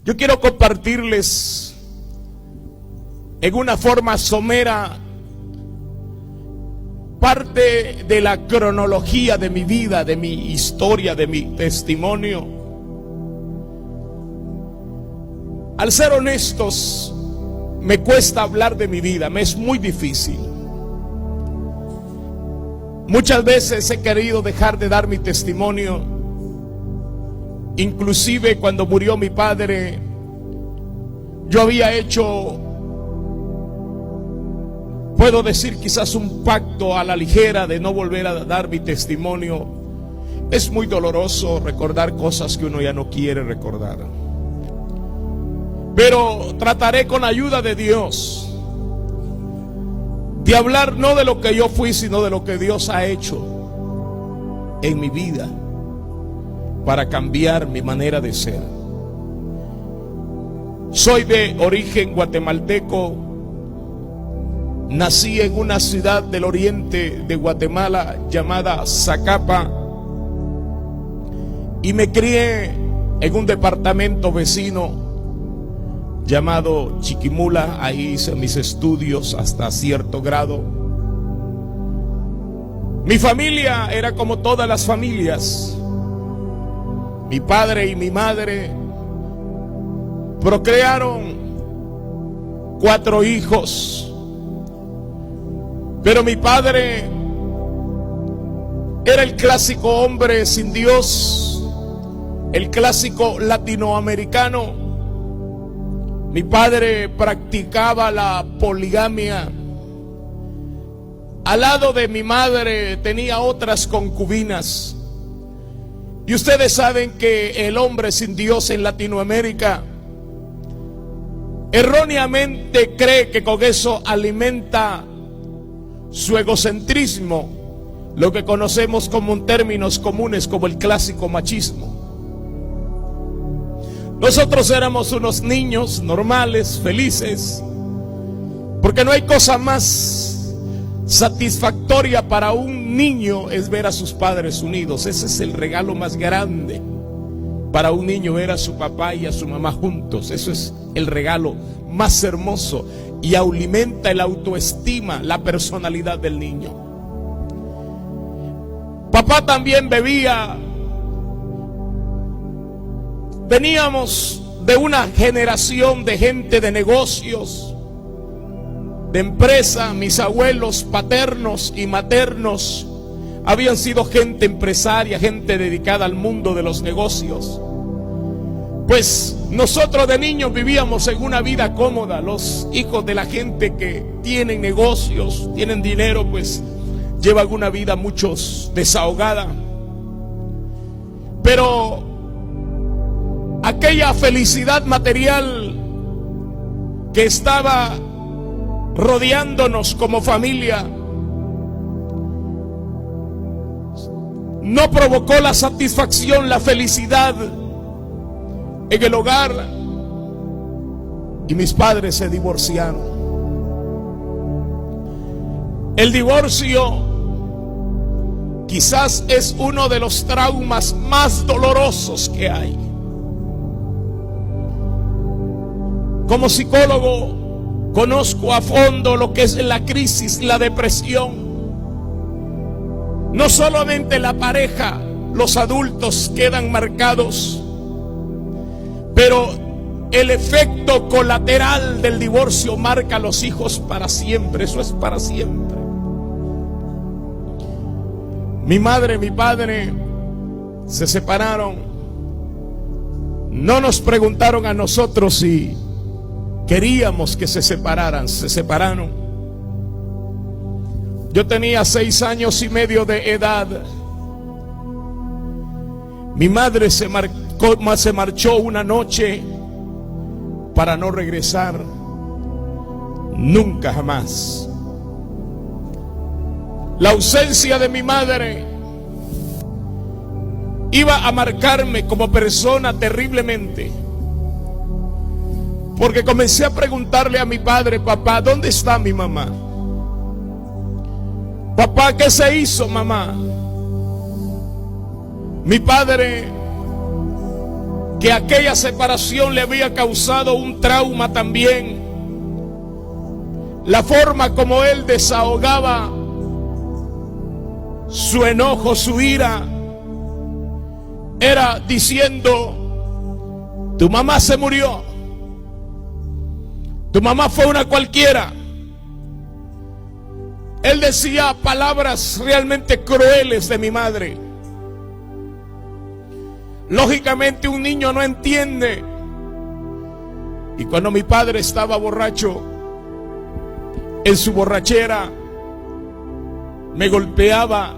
Yo quiero compartirles en una forma somera parte de la cronología de mi vida, de mi historia, de mi testimonio. Al ser honestos, me cuesta hablar de mi vida, me es muy difícil. Muchas veces he querido dejar de dar mi testimonio. Inclusive cuando murió mi padre, yo había hecho, puedo decir, quizás un pacto a la ligera de no volver a dar mi testimonio. Es muy doloroso recordar cosas que uno ya no quiere recordar. Pero trataré con ayuda de Dios de hablar no de lo que yo fui, sino de lo que Dios ha hecho en mi vida para cambiar mi manera de ser. Soy de origen guatemalteco. Nací en una ciudad del oriente de Guatemala llamada Zacapa y me crié en un departamento vecino llamado Chiquimula. Ahí hice mis estudios hasta cierto grado. Mi familia era como todas las familias. Mi padre y mi madre procrearon 4 hijos. Pero mi padre era el clásico hombre sin Dios, el clásico latinoamericano. Mi padre practicaba la poligamia. Al lado de mi madre tenía otras concubinas. Y ustedes saben que el hombre sin Dios en Latinoamérica erróneamente cree que con eso alimenta su egocentrismo, lo que conocemos como en términos comunes como el clásico machismo. Nosotros éramos unos niños normales, felices, porque no hay cosa más satisfactoria para un niño es ver a sus padres unidos. Ese es el regalo más grande para un niño, ver a su papá y a su mamá juntos. Eso es el regalo más hermoso y alimenta el autoestima, la personalidad del niño. Papá también bebía. Veníamos de una generación de gente de negocios, de empresa. Mis abuelos paternos y maternos habían sido gente empresaria, gente dedicada al mundo de los negocios. Pues nosotros de niños vivíamos en una vida cómoda. Los hijos de la gente que tienen negocios, tienen dinero, pues llevan una vida muchos desahogada. Pero aquella felicidad material que estaba rodeándonos como familia no provocó la satisfacción, la felicidad en el hogar, y mis padres se divorciaron. El divorcio quizás es uno de los traumas más dolorosos que hay. Como psicólogo conozco a fondo lo que es la crisis, la depresión. No solamente la pareja, los adultos quedan marcados, pero el efecto colateral del divorcio marca a los hijos para siempre. Eso es para siempre. Mi madre y mi padre se separaron. No nos preguntaron a nosotros si queríamos que se separaran. Se separaron. Yo tenía 6 años y medio de edad. Mi madre se marchó una noche para no regresar nunca jamás. La ausencia de mi madre iba a marcarme como persona terriblemente, porque comencé a preguntarle a mi padre: papá, ¿dónde está mi mamá? Papá, ¿qué se hizo, mamá? Mi padre que aquella separación le había causado un trauma también. La forma como él desahogaba su enojo, su ira, era diciendo: tu mamá se murió, tu mamá fue una cualquiera. Él decía palabras realmente crueles de mi madre. Lógicamente un niño no entiende. Y cuando mi padre estaba borracho, en su borrachera, me golpeaba.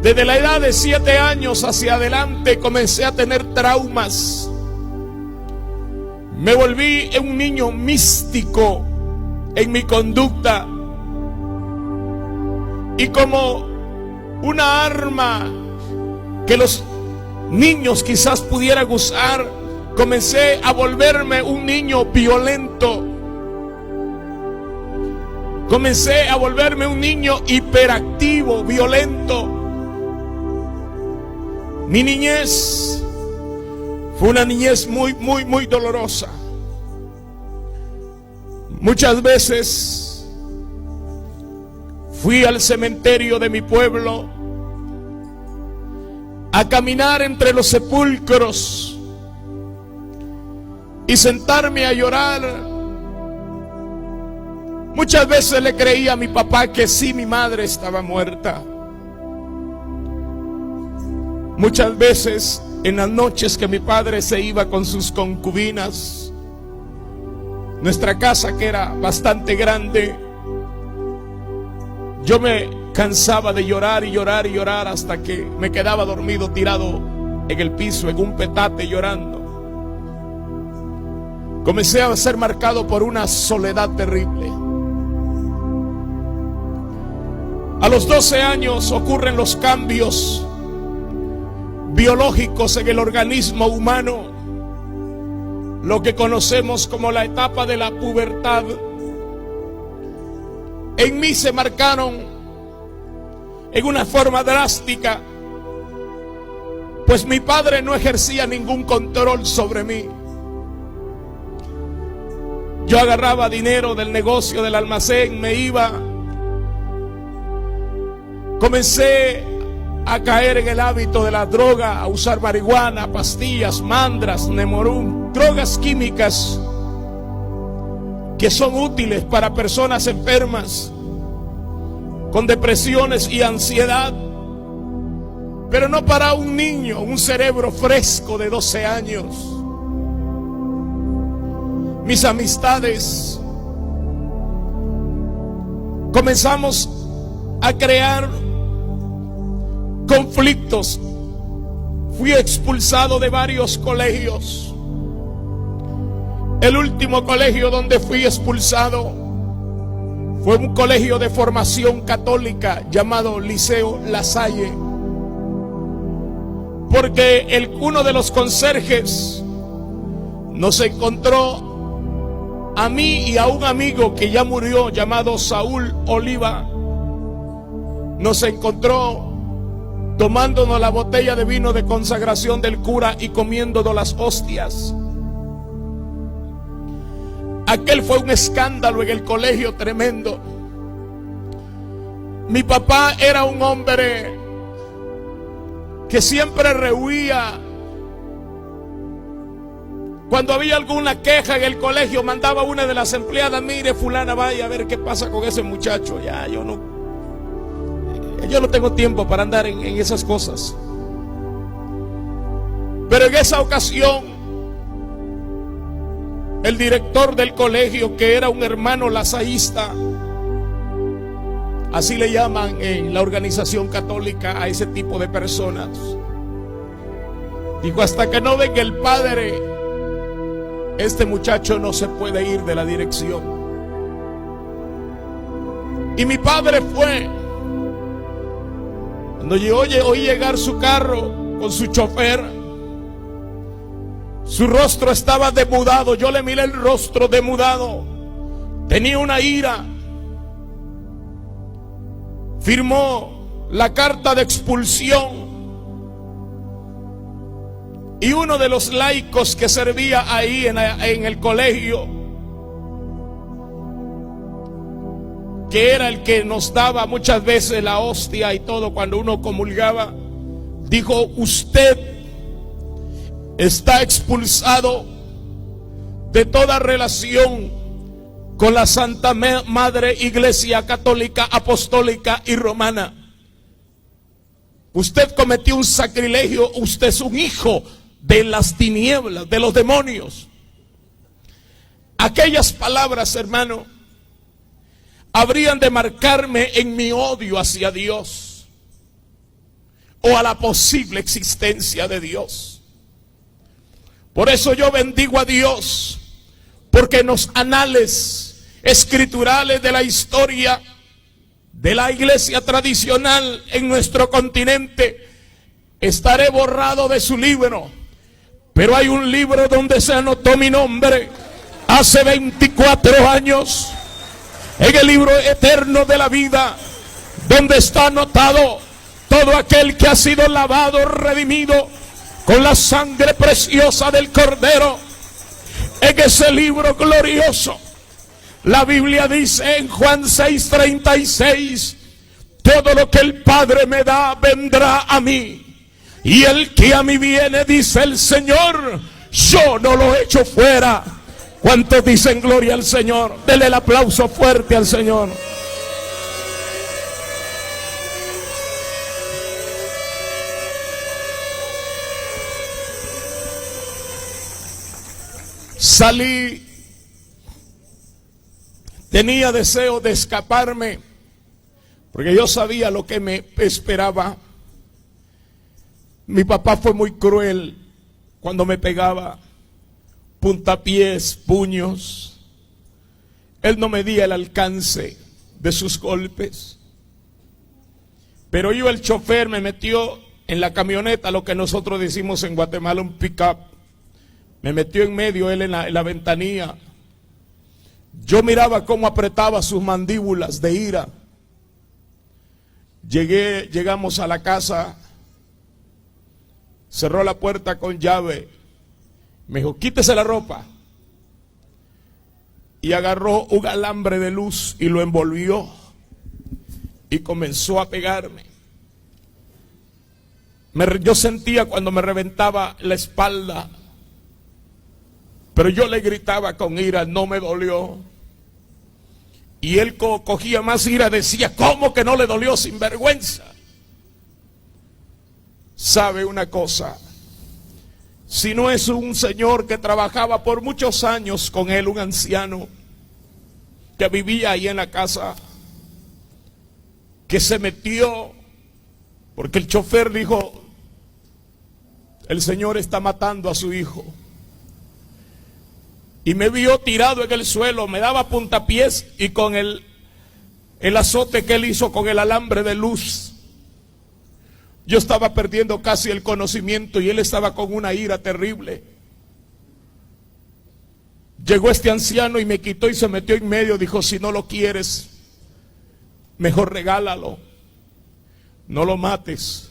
Desde la edad de 7 años hacia adelante comencé a tener traumas. Me volví un niño místico en mi conducta. Y como una arma que los niños quizás pudieran usar, comencé a volverme un niño violento. Comencé a volverme un niño hiperactivo, violento. Mi niñez fue una niñez muy dolorosa. Muchas veces fui al cementerio de mi pueblo a caminar entre los sepulcros y sentarme a llorar. Muchas veces le creía a mi papá que sí, mi madre estaba muerta. Muchas veces en las noches que mi padre se iba con sus concubinas, nuestra casa, que era bastante grande, yo me cansaba de llorar y llorar y llorar hasta que me quedaba dormido tirado en el piso, en un petate, llorando. Comencé a ser marcado por una soledad terrible. A los 12 años ocurren los cambios biológicos en el organismo humano, lo que conocemos como la etapa de la pubertad. En mí se marcaron en una forma drástica, pues mi padre no ejercía ningún control sobre mí. Yo agarraba dinero del negocio, del almacén, me iba. Comencé a caer en el hábito de la droga, a usar marihuana, pastillas, mandras, nemorum, drogas químicas que son útiles para personas enfermas con depresiones y ansiedad, pero no para un niño, un cerebro fresco de 12 años. Mis amistades, comenzamos a crear conflictos. Fui expulsado de varios colegios. El último colegio donde fui expulsado fue un colegio de formación católica llamado Liceo La Salle, porque uno de los conserjes nos encontró a mí y a un amigo que ya murió, llamado Saúl Oliva. Nos encontró tomándonos la botella de vino de consagración del cura y comiéndonos las hostias. Aquel fue un escándalo en el colegio tremendo. Mi papá era un hombre que siempre rehuía. Cuando había alguna queja en el colegio, mandaba a una de las empleadas: mire, fulana, vaya a ver qué pasa con ese muchacho. Ya, yo no tengo tiempo para andar en esas cosas. Pero en esa ocasión, el director del colegio, que era un hermano lasaísta, así le llaman en la organización católica a ese tipo de personas, dijo: hasta que no venga el padre, este muchacho no se puede ir de la dirección. Y mi padre fue. Cuando yo oí llegar su carro con su chofer, su rostro estaba demudado. Yo le miré el rostro demudado. Tenía una ira. Firmó la carta de expulsión. Y uno de los laicos que servía ahí en el colegio, que era el que nos daba muchas veces la hostia y todo cuando uno comulgaba, dijo: usted está expulsado de toda relación con la Santa Madre Iglesia Católica, Apostólica y Romana. Usted cometió un sacrilegio, usted es un hijo de las tinieblas, de los demonios. Aquellas palabras, hermano, habrían de marcarme en mi odio hacia Dios o a la posible existencia de Dios. Por eso yo bendigo a Dios, porque en los anales escriturales de la historia de la iglesia tradicional en nuestro continente estaré borrado de su libro, pero hay un libro donde se anotó mi nombre hace 24 años, en el libro eterno de la vida, donde está anotado todo aquel que ha sido lavado, redimido con la sangre preciosa del Cordero. En ese libro glorioso, la Biblia dice en Juan 6:36: todo lo que el Padre me da vendrá a mí, y el que a mí viene, dice el Señor, yo no lo echo fuera. ¿Cuántos dicen gloria al Señor? Denle el aplauso fuerte al Señor. Salí, tenía deseo de escaparme, porque yo sabía lo que me esperaba. Mi papá fue muy cruel cuando me pegaba, puntapiés, puños. Él no medía el alcance de sus golpes. Pero yo, el chofer, me metió en la camioneta, lo que nosotros decimos en Guatemala un pick-up. Me metió en medio, él en la ventanilla. Yo miraba cómo apretaba sus mandíbulas de ira. Llegamos a la casa, cerró la puerta con llave, me dijo: quítese la ropa. Y agarró un alambre de luz y lo envolvió y comenzó a pegarme. Yo sentía cuando me reventaba la espalda, pero yo le gritaba con ira, no me dolió. Y él cogía más ira, decía: ¿cómo que no le dolió, sinvergüenza? ¿Sabe una cosa? Si no es un señor que trabajaba por muchos años con él, un anciano que vivía ahí en la casa, que se metió, porque el chofer dijo: el señor está matando a su hijo. Y me vio tirado en el suelo, me daba puntapiés, y con el azote que él hizo con el alambre de luz, yo estaba perdiendo casi el conocimiento y él estaba con una ira terrible. Llegó este anciano y me quitó y se metió en medio. Dijo: si no lo quieres, mejor regálalo, no lo mates.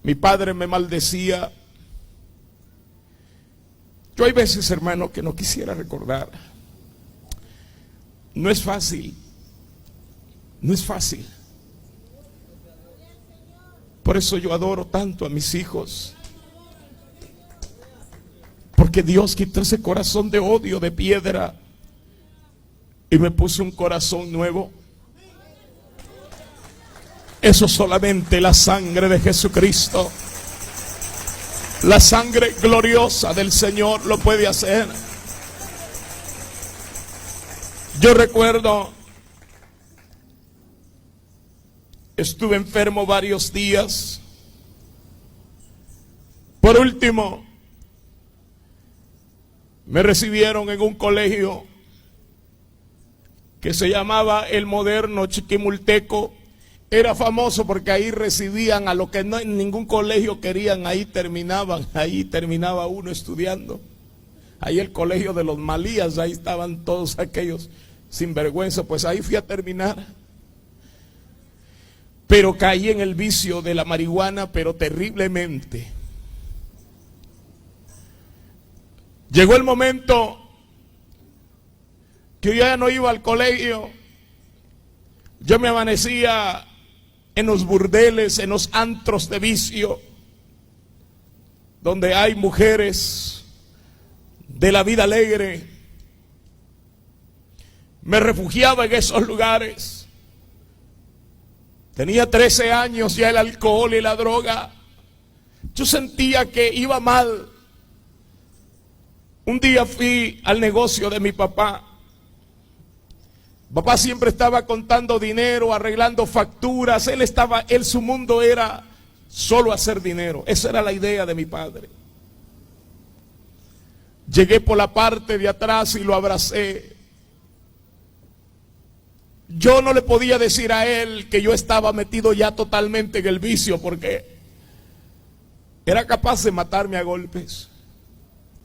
Mi padre me maldecía. Yo hay veces, hermano, que no quisiera recordar. No es fácil. No es fácil. Por eso yo adoro tanto a mis hijos. Porque Dios quitó ese corazón de odio, de piedra, y me puso un corazón nuevo. Eso solamente la sangre de Jesucristo, la sangre gloriosa del Señor lo puede hacer. Yo recuerdo, estuve enfermo varios días. Por último, me recibieron en un colegio que se llamaba El Moderno Chiquimulteco. Era famoso porque ahí recibían a los que no en ningún colegio querían, ahí terminaba uno estudiando. Ahí el colegio de los malías, ahí estaban todos aquellos sinvergüenza, pues ahí fui a terminar. Pero caí en el vicio de la marihuana, pero terriblemente. Llegó el momento que yo ya no iba al colegio. Yo me amanecía en los burdeles, en los antros de vicio, donde hay mujeres de la vida alegre. Me refugiaba en esos lugares. Tenía 13 años, ya el alcohol y la droga. Yo sentía que iba mal. Un día fui al negocio de mi papá. Papá siempre estaba contando dinero, arreglando facturas. Su mundo era solo hacer dinero. Esa era la idea de mi padre. Llegué por la parte de atrás y lo abracé. Yo no le podía decir a él que yo estaba metido ya totalmente en el vicio, porque era capaz de matarme a golpes.